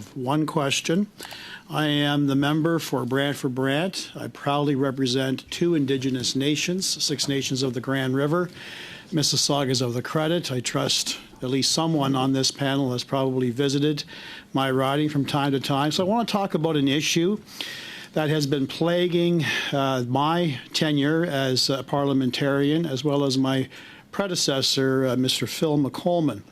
of one question. I am the member for Brant. I proudly represent 2 Indigenous nations, 6 nations of the Grand River, Mississaugas of the Credit. I trust at least someone on this panel has probably visited my riding from time to time. So I want to talk about an issue that has been plaguing my tenure as a parliamentarian, as well as my predecessor, Mr. Phil McColman.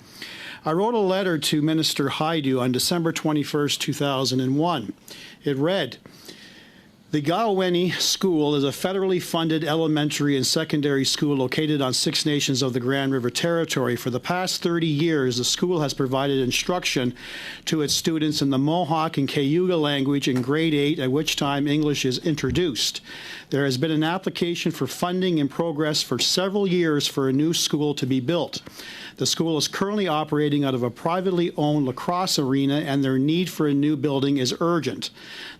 I wrote a letter to Minister Haidu on December 21st, 2001. It read, "The Gawaweni School is a federally funded elementary and secondary school located on 6 nations of the Grand River Territory. For the past 30 years, the school has provided instruction to its students in the Mohawk and Cayuga language in grade 8, at which time English is introduced. There has been an application for funding in progress for several years for a new school to be built. The school is currently operating out of a privately owned lacrosse arena, and their need for a new building is urgent.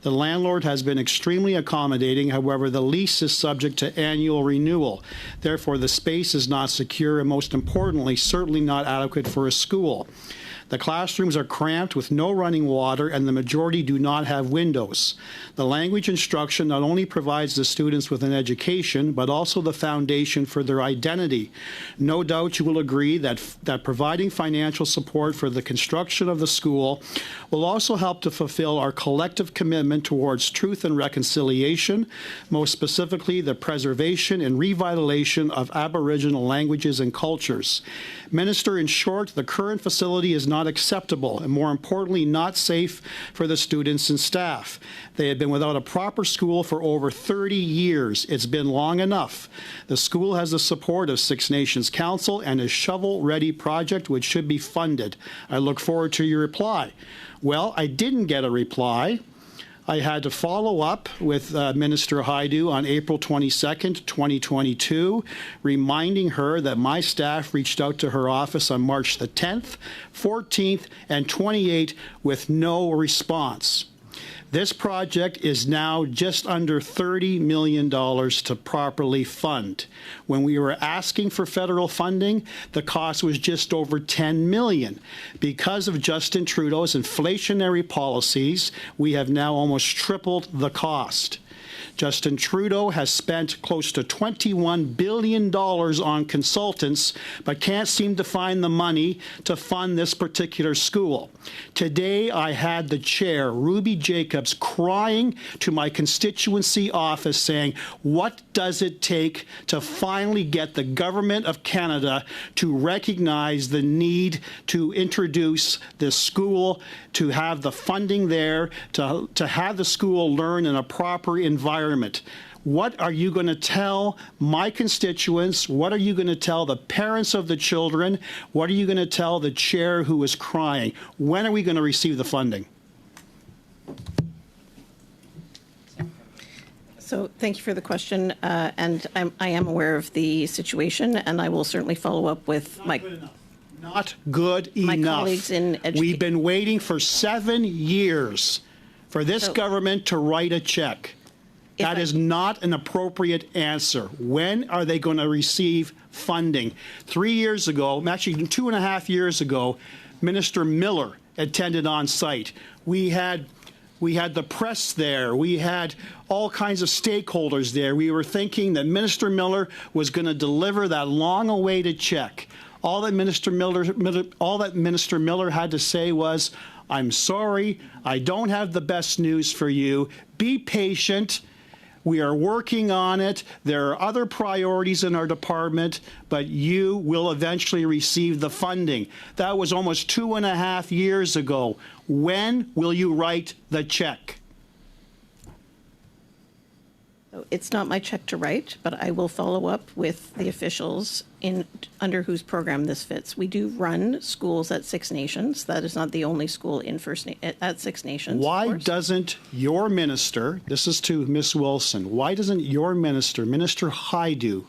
The landlord has been extremely accommodating. However, the lease is subject to annual renewal. Therefore, the space is not secure and, most importantly, certainly not adequate for a school. The classrooms are cramped with no running water, and the majority do not have windows. The language instruction not only provides the students with an education, but also the foundation for their identity. No doubt you will agree that providing financial support for the construction of the school will also help to fulfill our collective commitment towards truth and reconciliation, most specifically the preservation and revitalization of Aboriginal languages and cultures. Minister, in short, the current facility is not acceptable and, more importantly, not safe for the students and staff. They have been without a proper school for over 30 years. It's been long enough. The school has the support of 6 Nations Council and a shovel-ready project which should be funded. I look forward to your reply." Well, I didn't get a reply. I had to follow up with Minister Haidu on April 22nd, 2022, reminding her that my staff reached out to her office on March the 10th, 14th, and 28th with no response. This project is now just under $30 million to properly fund. When we were asking for federal funding, the cost was just over $10 million. Because of Justin Trudeau's inflationary policies, we have now almost tripled the cost. Justin Trudeau has spent close to $21 billion on consultants, but can't seem to find the money to fund this particular school. Today, I had the chair, Ruby Jacobs, crying to my constituency office saying, what does it take to finally get the government of Canada to recognize the need to introduce this school, to have the funding there, to have the school learn in a proper environment? What are you going to tell my constituents? What are you going to tell the parents of the children? What are you going to tell the chair who is crying? When are we going to receive the funding? So thank you for the question, and I am aware of the situation, and I will certainly follow up with Not good enough. My colleagues in education. We've been waiting for 7 years for this government to write a check. That is not an appropriate answer. When are they going to receive funding? 3 years ago, actually 2.5 years ago, Minister Miller attended on site. We had the press there. We had all kinds of stakeholders there. We were thinking that Minister Miller was going to deliver that long-awaited check. All that Minister Miller had to say was, "I'm sorry, I don't have the best news for you. Be patient. We are working on it. There are other priorities in our department, but you will eventually receive the funding." That was almost 2.5 years ago. When will you write the check? It's not my check to write, but I will follow up with the officials under whose program this fits. We do run schools at 6 Nations. That is not the only school in at 6 Nations. Why doesn't your minister, this is to Ms. Wilson, why doesn't your minister, Minister Haidu,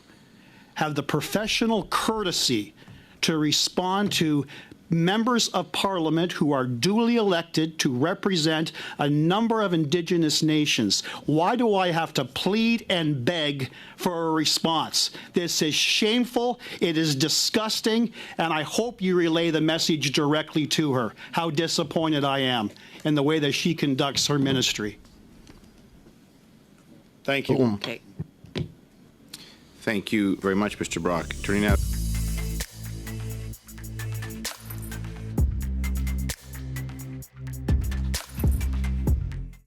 have the professional courtesy to respond to members of Parliament who are duly elected to represent a number of Indigenous nations. Why do I have to plead and beg for a response? This is shameful, it is disgusting, and I hope you relay the message directly to her, how disappointed I am in the way that she conducts her ministry. Thank you. Okay. Thank you very much, Mr. Brock. Turning out.